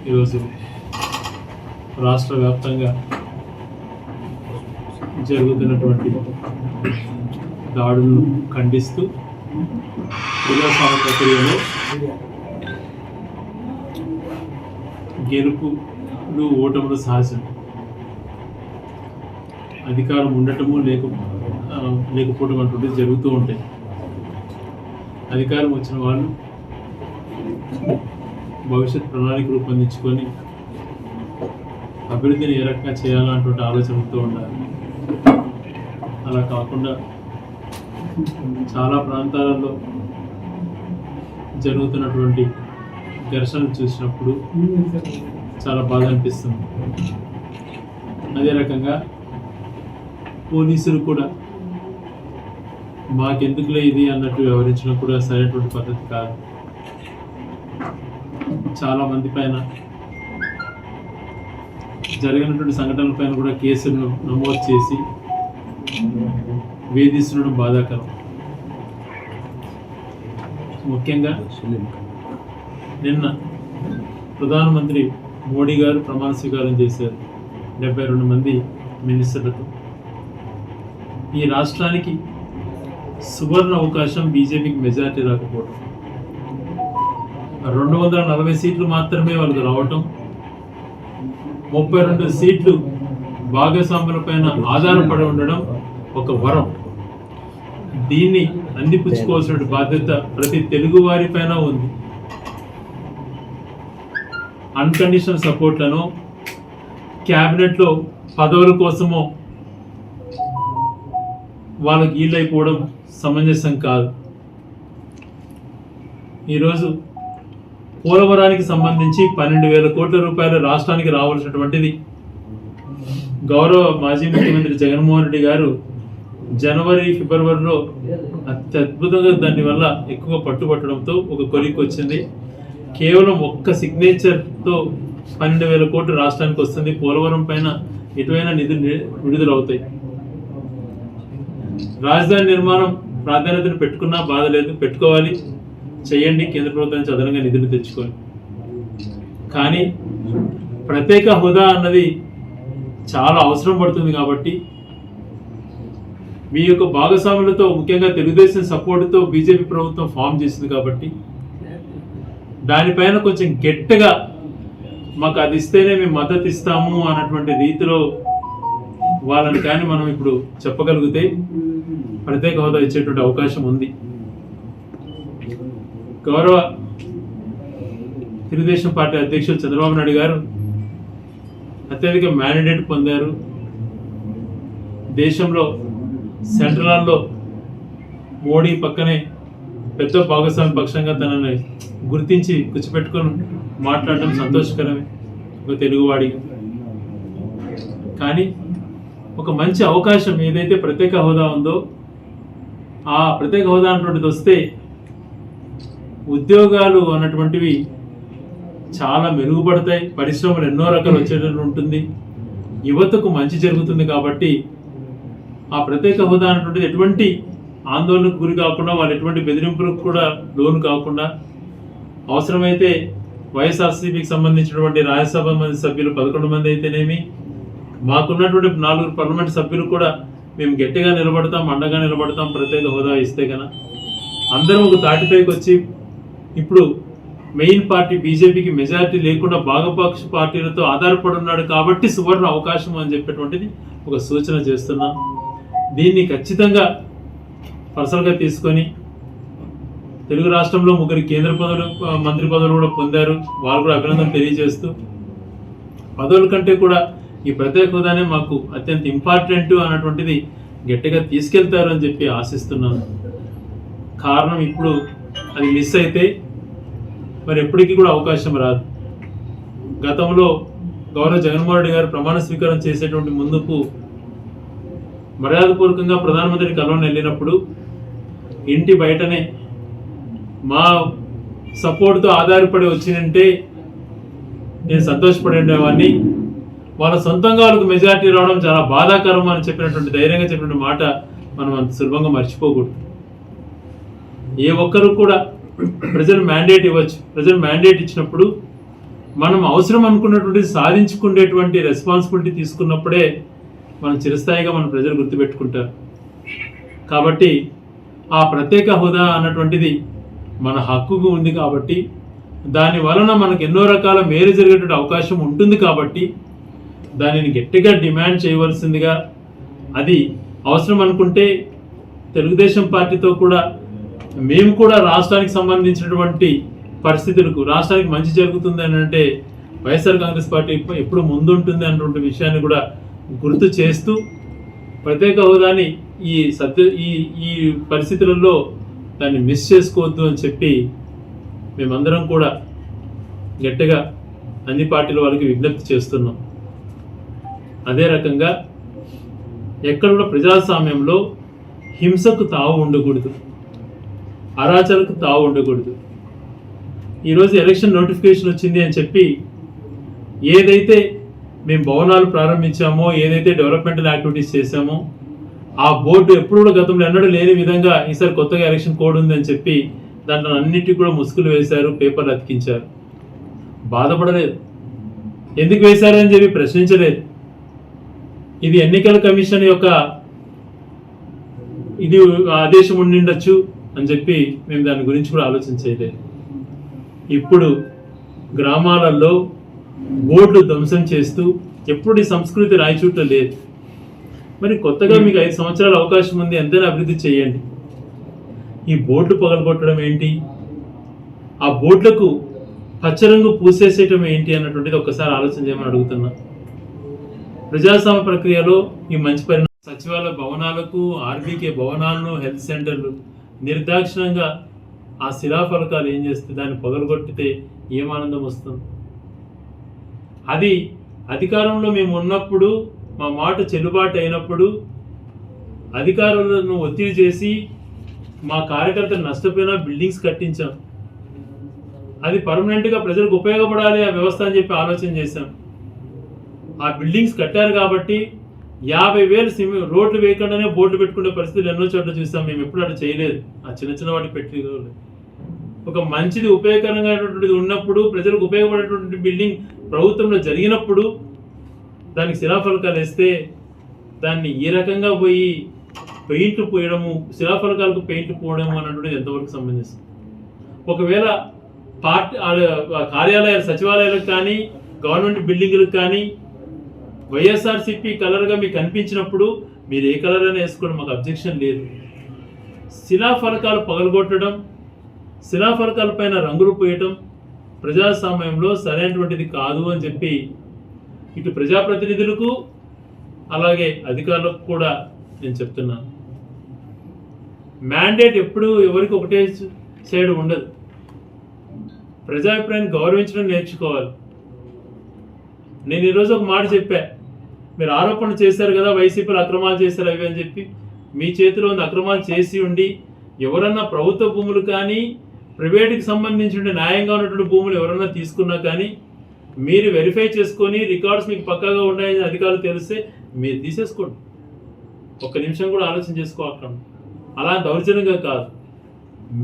ఈరోజు రాష్ట్ర వ్యాప్తంగా జరుగుతున్నటువంటి దాడులను ఖండిస్తూ ప్రజాస్వామ్య ప్రక్రియలో గెలుపులు ఓటములు సహజం. అధికారం ఉండటము లేకపోవడం అటువంటిది జరుగుతూ ఉంటాయి. అధికారం వచ్చిన వాళ్ళు భవిష్యత్ ప్రణాళిక రూపొందించుకొని అభివృద్ధిని ఏ రకంగా చేయాలన్నటువంటి ఆలోచనతో ఉండాలి. అలా కాకుండా చాలా ప్రాంతాలలో జరుగుతున్నటువంటి ఘర్షణలు చూసినప్పుడు చాలా బాధ అనిపిస్తుంది. అదే రకంగా పోలీసులు కూడా మాకెందుకులే ఇది అన్నట్టు వ్యవహరించడం కూడా సరైనటువంటి పద్ధతి కాదు. చాలా మంది పైన జరిగినటువంటి సంఘటనల పైన కూడా కేసులను నమోదు చేసి వేధిస్తుండడం బాధాకరం. ముఖ్యంగా నిన్న ప్రధానమంత్రి మోడీ గారు ప్రమాణ స్వీకారం చేశారు 72 మంది మినిస్టర్లతో. ఈ రాష్ట్రానికి సువర్ణ అవకాశం బీజేపీకి మెజారిటీ రాకపోవడం, 240 సీట్లు మాత్రమే వాళ్ళకి రావటం, 32 సీట్లు భాగస్వాముల పైన ఆధారపడి ఉండడం ఒక వరం. దీన్ని అందిపుచ్చుకోవాల్సిన బాధ్యత ప్రతి తెలుగు వారి పైన ఉంది. అన్కండిషనల్ సపోర్ట్లను క్యాబినెట్లో పదవుల కోసమో వాళ్ళకి ఈళ్ళైపోవడం సమంజసం కాదు. ఈరోజు పోలవరానికి సంబంధించి 12,000 కోట్ల రూపాయలు రాష్ట్రానికి రావాల్సినటువంటిది గౌరవ మాజీ ముఖ్యమంత్రి జగన్మోహన్ రెడ్డి గారు జనవరి ఫిబ్రవరిలో అత్యద్భుతంగా దానివల్ల ఎక్కువ పట్టుబట్టడంతో ఒక కొలిక్కి వచ్చింది. కేవలం ఒక్క సిగ్నేచర్తో 12,000 కోట్లు రాష్ట్రానికి వస్తుంది. పోలవరం పైన ఎటువైనా నిధులు విడుదలవుతాయి. రాజధాని నిర్మాణం ప్రాధాన్యతను పెట్టుకున్నా బాధ లేదు, పెట్టుకోవాలి, చేయండి. కేంద్ర ప్రభుత్వం నుంచి అదనంగా నిధులు తెచ్చుకొని. కానీ ప్రత్యేక హోదా అన్నది చాలా అవసరం పడుతుంది కాబట్టి మీ యొక్క భాగస్వాములతో, ముఖ్యంగా తెలుగుదేశం సపోర్టుతో బీజేపీ ప్రభుత్వం ఫామ్ చేసింది కాబట్టి దానిపైన కొంచెం గట్టిగా మాకు అది ఇస్తేనే మేము మద్దతు ఇస్తాము అన్నటువంటి రీతిలో వాళ్ళని కానీ మనం ఇప్పుడు చెప్పగలిగితే ప్రత్యేక హోదా ఇచ్చేటువంటి అవకాశం ఉంది. గౌరవ తెలుగుదేశం పార్టీ అధ్యక్షులు చంద్రబాబు నాయుడు గారు అత్యధిక మ్యాండేట్ పొందారు. దేశంలో సెంట్రల్లో మోడీ పక్కనే పెద్ద భాగస్వామి పక్షంగా తనని గుర్తించి కూర్చోపెట్టుకొని మాట్లాడటం సంతోషకరమే ఒక తెలుగువాడిగా. కానీ ఒక మంచి అవకాశం ఏదైతే ప్రత్యేక హోదా ఉందో ఆ ప్రత్యేక హోదా అన్నటువంటిది వస్తే ఉద్యోగాలు అన్నటువంటివి చాలా మెరుగుపడతాయి, పరిశ్రమలు ఎన్నో రకాలు వచ్చేటట్టు ఉంటుంది, యువతకు మంచి జరుగుతుంది. కాబట్టి ఆ ప్రత్యేక హోదా అన్నటువంటిది ఎటువంటి ఆందోళనకు గురి కాకుండా, వాళ్ళు ఎటువంటి బెదిరింపులకు కూడా లోను కాకుండా, అవసరమైతే వైఎస్ఆర్సీపీకి సంబంధించినటువంటి రాజ్యసభ సభ్యులు 11 మంది అయితేనేమి, మాకున్నటువంటి 4 పార్లమెంట్ సభ్యులు కూడా మేము గట్టిగా నిలబడతాం, అండగా నిలబడతాం. ప్రత్యేక హోదా ఇస్తే కన్నా అందరం ఒక తాటిపైకి వచ్చి, ఇప్పుడు మెయిన్ పార్టీ బీజేపీకి మెజారిటీ లేకుండా భాగపక్ష పార్టీలతో ఆధారపడి ఉన్నాడు కాబట్టి సువర్ణ అవకాశం అని చెప్పేటువంటిది ఒక సూచన చేస్తున్నాం. దీన్ని ఖచ్చితంగా పర్సనల్గా తీసుకొని తెలుగు రాష్ట్రంలో 3 కేంద్ర పదవులు, మంత్రి పదవులు కూడా పొందారు. వాళ్ళు కూడా అభినందన తెలియజేస్తూ, పదవుల కంటే కూడా ఈ ప్రత్యేక హోదానే మాకు అత్యంత ఇంపార్టెంట్ అన్నటువంటిది గట్టిగా తీసుకెళ్తారు అని చెప్పి ఆశిస్తున్నాను. కారణం ఇప్పుడు అది మిస్ అయితే మరి ఎప్పటికీ కూడా అవకాశం రాదు. గతంలో గౌరవ జగన్మోహన్ రెడ్డి గారు ప్రమాణ స్వీకారం చేసేటువంటి ముందుకు మర్యాదపూర్వకంగా ప్రధానమంత్రి కలవని వెళ్ళినప్పుడు ఇంటి బయటనే మా సపోర్ట్తో ఆధారపడి వచ్చినంటే నేను సంతోషపడి ఉండేవాడిని, వాళ్ళ సొంతంగా వాళ్ళకు మెజారిటీ రావడం చాలా బాధాకరం అని చెప్పినటువంటి ధైర్యంగా చెప్పినటువంటి మాట మనం అంత సులభంగా మర్చిపోకూడదు. ఏ ఒక్కరు కూడా ప్రజలు మ్యాండేట్ ఇవ్వచ్చు. ప్రజలు మ్యాండేట్ ఇచ్చినప్పుడు మనం అవసరం అనుకున్నటువంటి సాధించుకునేటువంటి రెస్పాన్సిబిలిటీ తీసుకున్నప్పుడే మనం చిరస్థాయిగా మన ప్రజలు గుర్తుపెట్టుకుంటారు. కాబట్టి ఆ ప్రత్యేక హోదా అన్నటువంటిది మన హక్కుకు ఉంది కాబట్టి దాని వలన మనకు ఎన్నో రకాల మేలు జరిగేటువంటి అవకాశం ఉంటుంది కాబట్టి దానిని గట్టిగా డిమాండ్ చేయవలసిందిగా, అది అవసరం అనుకుంటే తెలుగుదేశం పార్టీతో కూడా మేము కూడా రాష్ట్రానికి సంబంధించినటువంటి పరిస్థితులకు, రాష్ట్రానికి మంచి జరుగుతుంది అని అంటే వైఎస్ఆర్ కాంగ్రెస్ పార్టీ ఎప్పుడు ముందుంటుంది అన్నటువంటి విషయాన్ని కూడా గుర్తు చేస్తూ ప్రత్యేక హోదాని ఈ పరిస్థితులలో దాన్ని మిస్ చేసుకోవద్దు అని చెప్పి మేమందరం కూడా గట్టిగా అన్ని పార్టీల వాళ్ళకి విజ్ఞప్తి చేస్తున్నాం. అదే రకంగా ఎక్కడ కూడా ప్రజాస్వామ్యంలో హింసకు తావు ఉండకూడదు, అరాచలకు తావు ఉండకూడదు. ఈరోజు ఎలక్షన్ నోటిఫికేషన్ వచ్చింది అని చెప్పి ఏదైతే మేము భవనాలు ప్రారంభించామో, ఏదైతే డెవలప్మెంటల్ యాక్టివిటీస్ చేశామో ఆ బోర్డు ఎప్పుడు కూడా గతంలో ఎన్నడూ లేని విధంగా ఈసారి కొత్తగా ఎలక్షన్ కోడ్ ఉందని చెప్పి దాంట్లో అన్నిటికీ కూడా ముసుగులు వేశారు, పేపర్లు అతికించారు. బాధపడలేదు, ఎందుకు వేశారు అని చెప్పి ప్రశ్నించలేదు. ఇది ఎన్నికల కమిషన్ యొక్క ఇది ఆదేశం ఉండిండొచ్చు అని చెప్పి మేము దాని గురించి కూడా ఆలోచించలేదు. ఇప్పుడు గ్రామాలలో బోర్డులు ధ్వంసం చేస్తూ ఎప్పుడు ఈ సంస్కృతి రాయచూట్లో లేదు. మరి కొత్తగా మీకు 5 సంవత్సరాల అవకాశం ఉంది, ఎంతైనా అభివృద్ధి చేయండి. ఈ బోర్డులు పగలగొట్టడం ఏంటి, ఆ బోర్డులకు పచ్చరంగు పూసేసేయటం ఏంటి అన్నటువంటిది ఒక్కసారి ఆలోచన చేయమని అడుగుతున్నా. ప్రజాస్వామ్య ప్రక్రియలో ఈ మంచి పరిణామం. సచివాలయ భవనాలకు, ఆర్బీకే భవనాలను, హెల్త్ సెంటర్లు నిర్దాక్షిణంగా ఆ శిలాఫలకాలు ఏం చేస్తే దాన్ని పగలగొట్టితే ఏం ఆనందం వస్తుంది? అది అధికారంలో మేము ఉన్నప్పుడు, మా మాట చెల్లుబాటు అయినప్పుడు అధికారులను ఒత్తిడి చేసి మా కార్యకర్తలు నష్టపోయినా బిల్డింగ్స్ కట్టించాం. అది పర్మనెంట్గా ప్రజలకు ఉపయోగపడాలి ఆ వ్యవస్థ అని చెప్పి ఆలోచన చేశాం. ఆ బిల్డింగ్స్ కట్టారు కాబట్టి 50,000 రోడ్లు వేయకుండానే బోర్డులు పెట్టుకునే పరిస్థితులు ఎన్నో చోట్ల చూసాం. మేము ఎప్పుడు అట్లా చేయలేదు. ఆ చిన్న వాటికి పెట్టి ఒక మంచిది ఉపయోగకరంగాటువంటిది ఉన్నప్పుడు, ప్రజలకు ఉపయోగపడేటువంటి బిల్డింగ్ ప్రభుత్వంలో జరిగినప్పుడు దానికి శిలాఫలకాలు వేస్తే దాన్ని ఈ రకంగా పోయి పెయింట్ పోయడము, శిలాఫలకాలకు పెయింట్ పోవడము అన్నటువంటిది ఎంతవరకు సంబంధిస్తుంది? ఒకవేళ పార్టీ కార్యాలయాలు, సచివాలయాలకు కానీ గవర్నమెంట్ బిల్డింగులకు కానీ వైఎస్ఆర్సీపీ కలర్గా మీకు కనిపించినప్పుడు మీరు ఏ కలర్ అయినా వేసుకోవడం మాకు అబ్జెక్షన్ లేదు. శిలాఫలకాలు పగలగొట్టడం, శిలాఫలకాల పైన రంగులు పోయటం ప్రజాస్వామ్యంలో సరైనటువంటిది కాదు అని చెప్పి ఇటు ప్రజాప్రతినిధులకు అలాగే అధికారులకు కూడా నేను చెప్తున్నాను. మ్యాండేట్ ఎప్పుడు ఎవరికి ఒకటే సైడ్ ఉండదు. ప్రజాభిప్రాయాన్ని గౌరవించడం నేర్చుకోవాలి. నేను ఈరోజు ఒక మాట చెప్పా, మీరు ఆరోపణలు చేశారు కదా వైసీపీలు అక్రమాలు చేశారు అవి అని చెప్పి. మీ చేతిలో ఉంది అక్రమాలు చేసి ఉండి ఎవరన్నా ప్రభుత్వ భూములు కానీ ప్రైవేట్కి సంబంధించిన న్యాయంగా ఉన్నటువంటి భూములు ఎవరన్నా తీసుకున్నా కానీ మీరు వెరిఫై చేసుకొని రికార్డ్స్ మీకు పక్కాగా ఉన్నాయని అధికారులు తెలిస్తే మీరు తీసేసుకోండి. ఒక్క నిమిషం కూడా ఆలోచన చేసుకోవాలి. అలా దౌర్జన్యంగా కాదు,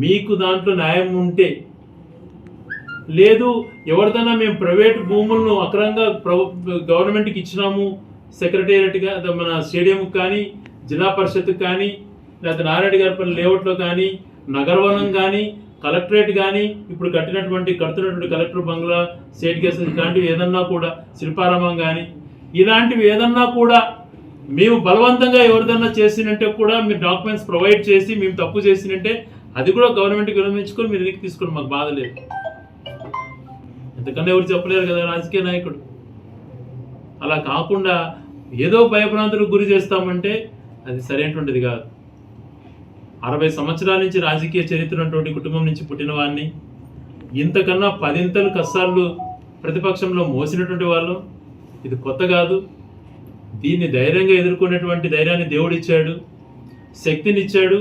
మీకు దాంట్లో న్యాయం ఉంటే. లేదు ఎవరిదైనా మేము ప్రైవేట్ భూములను అక్రమంగా గవర్నమెంట్కి ఇచ్చినాము, సెక్రటేరియట్గా మన స్టేడియంకి కానీ, జిల్లా పరిషత్కి కానీ, లేకపోతే నారాయణ గారిపల్లి లేఅవుట్లో కానీ, నగరవనం కానీ, కలెక్టరేట్ కానీ, ఇప్పుడు కడుతున్నటువంటి కలెక్టర్ బంగ్లా, స్టేట్ గెస్ట్ ఇలాంటివి ఏదన్నా కూడా, శిల్పారామం కానీ ఇలాంటివి ఏదన్నా కూడా మేము బలవంతంగా ఎవరిదన్నా చేసినంటే కూడా మీరు డాక్యుమెంట్స్ ప్రొవైడ్ చేసి మేము తప్పు చేసినంటే అది కూడా గవర్నమెంట్కి విరమించుకొని మీరు వెనక్కి తీసుకోండి, మాకు బాధ లేదు. ఎంతకన్నా ఎవరు చెప్పలేరు కదా రాజకీయ నాయకుడు. అలా కాకుండా ఏదో భయభ్రాంతులకు గురి చేస్తామంటే అది సరైనటువంటిది కాదు. 60 సంవత్సరాల నుంచి రాజకీయ చరిత్ర ఉన్నటువంటి కుటుంబం నుంచి పుట్టిన వాడిని, ఇంతకన్నా 10 కష్టాలు ప్రతిపక్షంలో మోసినటువంటి వాళ్ళు. ఇది కొత్త కాదు. దీన్ని ధైర్యంగా ఎదుర్కొనేటువంటి ధైర్యాన్ని దేవుడిచ్చాడు, శక్తినిచ్చాడు.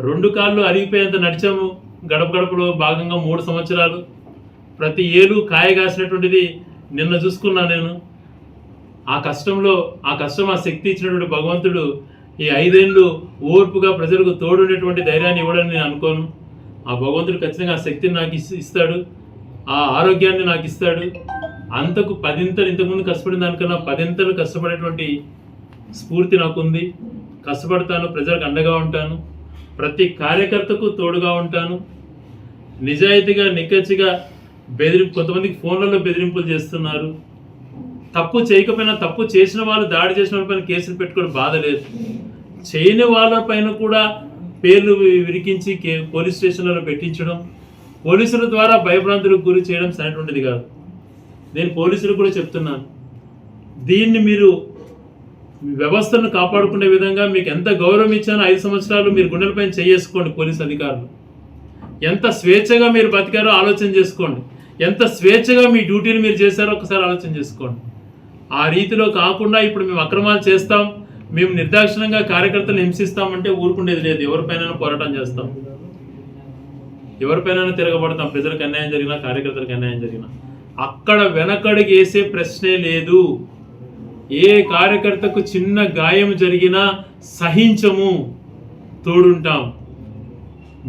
2 కాళ్ళు అరిగిపోయేంత నడిచాము గడప గడపలో భాగంగా 3 సంవత్సరాలు. ప్రతి ఏలు కాయ కాసినటువంటిది నిన్న చూసుకున్నా నేను. ఆ కష్టం ఆ శక్తి ఇచ్చినటువంటి భగవంతుడు ఈ 5 ఏళ్ళు ఓర్పుగా ప్రజలకు తోడునేటువంటి ధైర్యాన్ని ఇవ్వడని నేను అనుకోను. ఆ భగవంతుడు ఖచ్చితంగా ఆ శక్తిని నాకు ఇస్తాడు. ఆ ఆరోగ్యాన్ని నాకు ఇస్తాడు. అంతకు పదింతలు, ఇంతకుముందు కష్టపడిన దానికన్నా పదింతలు కష్టపడేటువంటి స్ఫూర్తి నాకుంది. కష్టపడతాను, ప్రజలకు అండగా ఉంటాను, ప్రతి కార్యకర్తకు తోడుగా ఉంటాను. నిజాయితీగా నిక్కచ్చిగా కొంతమందికి ఫోన్లలో బెదిరింపులు చేస్తున్నారు. తప్పు చేయకపోయినా తప్పు చేసిన వాళ్ళు, దాడి చేసిన వాళ్ళపైన కేసులు పెట్టుకోవడం బాధ లేదు. చేయని వాళ్ళపైన కూడా పేర్లు విరికించి పోలీస్ స్టేషన్లలో పెట్టించడం, పోలీసుల ద్వారా భయభ్రాంతులకు గురి చేయడం సరైనటువంటిది కాదు. నేను పోలీసులకు కూడా చెప్తున్నాను, దీన్ని మీరు వ్యవస్థను కాపాడుకునే విధంగా మీకు ఎంత గౌరవం ఇచ్చానో 5 సంవత్సరాలు మీరు గుండెలపైన చేసుకోండి. పోలీస్ అధికారులు ఎంత స్వేచ్ఛగా మీరు బతికారో ఆలోచన చేసుకోండి. ఎంత స్వేచ్ఛగా మీ డ్యూటీలు మీరు చేశారో ఒకసారి ఆలోచన చేసుకోండి. ఆ రీతిలో కాకుండా ఇప్పుడు మేము అక్రమాలు చేస్తాం, మేము నిర్దాక్షిణంగా కార్యకర్తలు హింసిస్తామంటే ఊరుకుండేది లేదు. ఎవరిపైన పోరాటం చేస్తాం, ఎవరిపైన తిరగబడతాం. ప్రజలకు అన్యాయం జరిగినా, కార్యకర్తలకు అన్యాయం జరిగినా అక్కడ వెనకడుగు వేసే ప్రశ్నే లేదు. ఏ కార్యకర్తకు చిన్న గాయం జరిగినా సహించము, తోడుంటాం.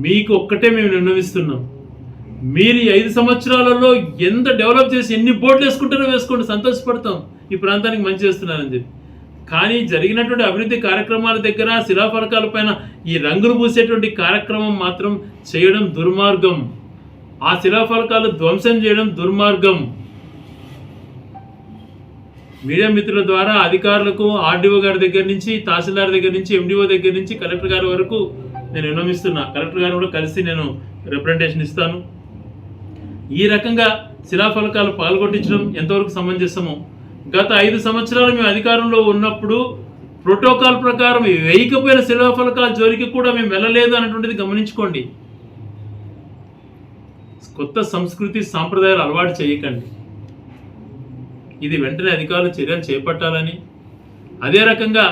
మీకు ఒక్కటే మేము నిర్ణయిస్తున్నాం, మీరు 5 సంవత్సరాలలో ఎంత డెవలప్ చేసి ఎన్ని బోర్డులు వేసుకుంటారో వేసుకోండి, సంతోషపడతాం ఈ ప్రాంతానికి మంచి చేస్తున్నారని చెప్పి. కానీ జరిగినటువంటి అభివృద్ధి కార్యక్రమాల దగ్గర శిలాఫలకాల పైన ఈ రంగులు పూసేటువంటి కార్యక్రమం మాత్రం చేయడం దుర్మార్గం. ఆ శిలాఫలకాలు ధ్వంసం చేయడం దుర్మార్గం. మీడియా మిత్రుల ద్వారా అధికారులకు, ఆర్డీఓ గారి దగ్గర నుంచి, తహసీల్దార్ దగ్గర నుంచి, ఎండిఓ దగ్గర నుంచి కలెక్టర్ గారి వరకు నేను విన్నవిస్తున్నా. కలెక్టర్ గారు కూడా కలిసి నేను రిప్రజెంటేషన్ ఇస్తాను. ఈ రకంగా శిలాఫలకాలు పాల్గొట్టించడం ఎంతవరకు సమంజసమో, గత 5 సంవత్సరాలు మేము అధికారంలో ఉన్నప్పుడు ప్రోటోకాల్ ప్రకారం వేయకపోయిన శిలాఫలకాల జోలికి కూడా మేము వెళ్ళలేదు అన్నటువంటిది గమనించుకోండి. కొత్త సంస్కృతి సాంప్రదాయాలు అలవాటు చేయకండి. ఇది వెంటనే అధికారులు చర్యలు చేపట్టాలని, అదే రకంగా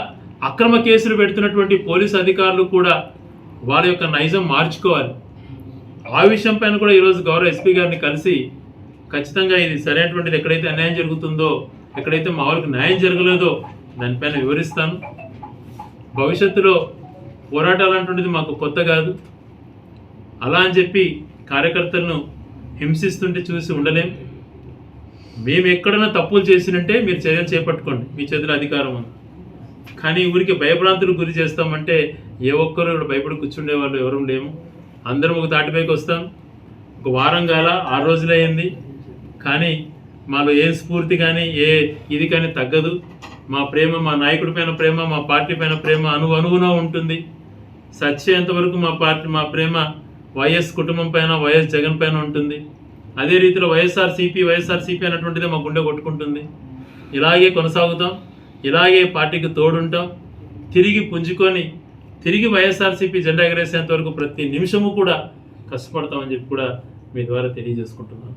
అక్రమ కేసులు పెడుతున్నటువంటి పోలీసు అధికారులు కూడా వాళ్ళ యొక్క నైజం మార్చుకోవాలి. ఆ విషయం పైన కూడా ఈరోజు గౌరవ ఎస్పీ గారిని కలిసి ఖచ్చితంగా ఇది సరైనటువంటిది, ఎక్కడైతే అన్యాయం జరుగుతుందో, ఎక్కడైతే మా వాళ్ళకి న్యాయం జరగలేదో దానిపైన వివరిస్తాను. భవిష్యత్తులో పోరాటాలు అంటుండేది మాకు కొత్త కాదు. అలా అని చెప్పి కార్యకర్తలను హింసిస్తుంటే చూసి ఉండలేం. మేము ఎక్కడైనా తప్పులు చేసినంటే మీరు చర్యలు చేపట్టుకోండి, మీ చేతిలో అధికారం ఉంది. కానీ ఊరికి భయభ్రాంతులకు గురి చేస్తామంటే ఏ ఒక్కరు ఇక్కడ భయపడి కూర్చుండే వాళ్ళు ఎవరూ లేము. అందరం ఒక తాటిపైకి వస్తాం. ఒక వారం కాల 6 రోజులు అయింది, కానీ మాలో ఏ స్ఫూర్తి కానీ ఏ ఇది కానీ తగ్గదు. మా ప్రేమ, మా నాయకుడి పైన ప్రేమ, మా పార్టీ పైన ప్రేమ అణువున ఉంటుంది. సచ్చేంత వరకు మా ప్రేమ వైఎస్ కుటుంబం పైన, వైఎస్ జగన్ పైన ఉంటుంది. అదే రీతిలో వైఎస్ఆర్సీపీ అన్నటువంటిదే మా గుండె కొట్టుకుంటుంది. ఇలాగే కొనసాగుతాం, ఇలాగే పార్టీకి తోడుంటాం. తిరిగి పుంజుకొని తిరిగి వైఎస్ఆర్సీపీ జెండా ఎగరేసేంత వరకు ప్రతి నిమిషము కూడా కష్టపడతామని చెప్పి కూడా మీ ద్వారా తెలియజేసుకుంటున్నాను.